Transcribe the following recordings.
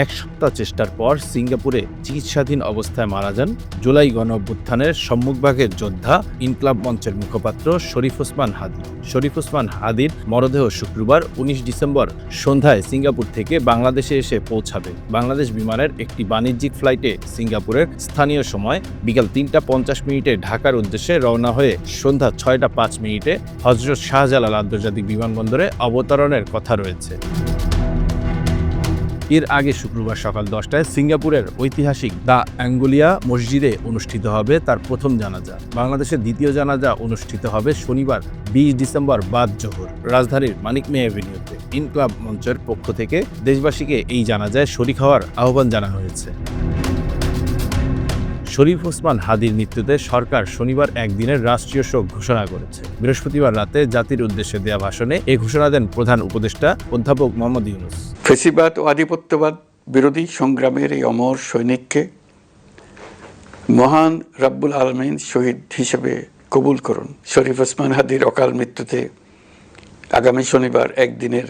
এক সপ্তাহ চেষ্টার পর সিঙ্গাপুরে চিকিৎসাধীন অবস্থায় মারা যান জুলাই গণঅভ্যুত্থানের সম্মুখভাগের যোদ্ধা ইনকলাব মঞ্চের মুখপাত্র শরীফ ওসমান হাদী। শরীফ ওসমান হাদীর মরদেহ শুক্রবার ১৯ ডিসেম্বর সন্ধ্যায় সিঙ্গাপুর থেকে বাংলাদেশে এসে পৌঁছাবে। বাংলাদেশ বিমানের একটি বাণিজ্যিক ফ্লাইটে সিঙ্গাপুরের স্থানীয় সময় বিকাল ৩টা ৫০ ঢাকার উদ্দেশ্যে রওনা হয়ে সন্ধ্যা ৬টা ৫ হযরত শাহজালাল আন্তর্জাতিক বিমানবন্দরে অবতরণের কথা রয়েছে। এর আগে শুক্রবার সকাল ১০টায় সিঙ্গাপুরের ঐতিহাসিক দ্য অ্যাঙ্গোলিয়া মসজিদে অনুষ্ঠিত হবে তার প্রথম জানাজা। বাংলাদেশের দ্বিতীয় জানাজা অনুষ্ঠিত হবে শনিবার ২০ ডিসেম্বর বাদ জোহর রাজধানীর মানিক মে অ্যাভিনিউতে। ইনকলাব মঞ্চের পক্ষ থেকে দেশবাসীকে এই জানাজায় শরীক হওয়ার আহ্বান জানানো হয়েছে। শরীফ ওসমান হাদীর মৃত্যুতে সরকার শনিবার একদিনের রাষ্ট্রীয় শোক ঘোষণা করেছে। বৃহস্পতিবার রাতে জাতির উদ্দেশ্যে দেয়া ভাষণে এই ঘোষণা দেন প্রধান উপদেষ্টা অধ্যাপক মোহাম্মদ ইউনূস। ফ্যাসিবাদ ও আধিপত্যবাদ বিরোধী সংগ্রামের এই অমর সৈনিককে মহান রাব্বুল আলামিন শহীদ হিসেবে কবুল করুন। শরীফ ওসমান হাদীর অকাল মৃত্যুতে আগামী শনিবার একদিনের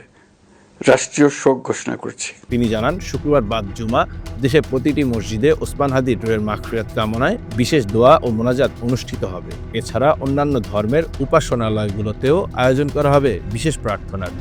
রাষ্ট্রীয় শোক ঘোষণা করছি। তিনি জানান, শুক্রবার বাদ জুমা দেশের প্রতিটি মসজিদে ওসমান হাদীর রুহের মাগফিরাত কামনায় বিশেষ দোয়া ও মোনাজাত অনুষ্ঠিত হবে। এছাড়া অন্যান্য ধর্মের উপাসনালয়গুলোতেও আয়োজন করা হবে বিশেষ প্রার্থনার।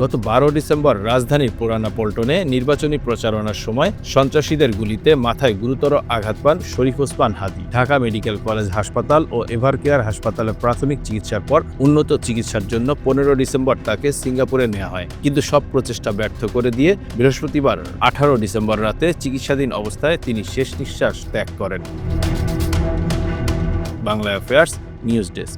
গত ১২ ডিসেম্বর রাজধানীর পুরানা পল্টনে নির্বাচনী প্রচারণার সময় সন্ত্রাসীদের গুলিতে মাথায় গুরুতর আঘাত পান শরীফ ওসমান হাদী। ঢাকা মেডিকেল কলেজ হাসপাতাল ও এভারকেয়ার হাসপাতালে প্রাথমিক চিকিৎসার পর উন্নত চিকিৎসার জন্য ১৫ ডিসেম্বর তাকে সিঙ্গাপুরে নেওয়া হয়, কিন্তু সব প্রচেষ্টা ব্যর্থ করে দিয়ে বৃহস্পতিবার ১৮ ডিসেম্বর রাতে চিকিৎসাধীন অবস্থায় তিনি শেষ নিঃশ্বাস ত্যাগ করেন। Bangla affairs news desk.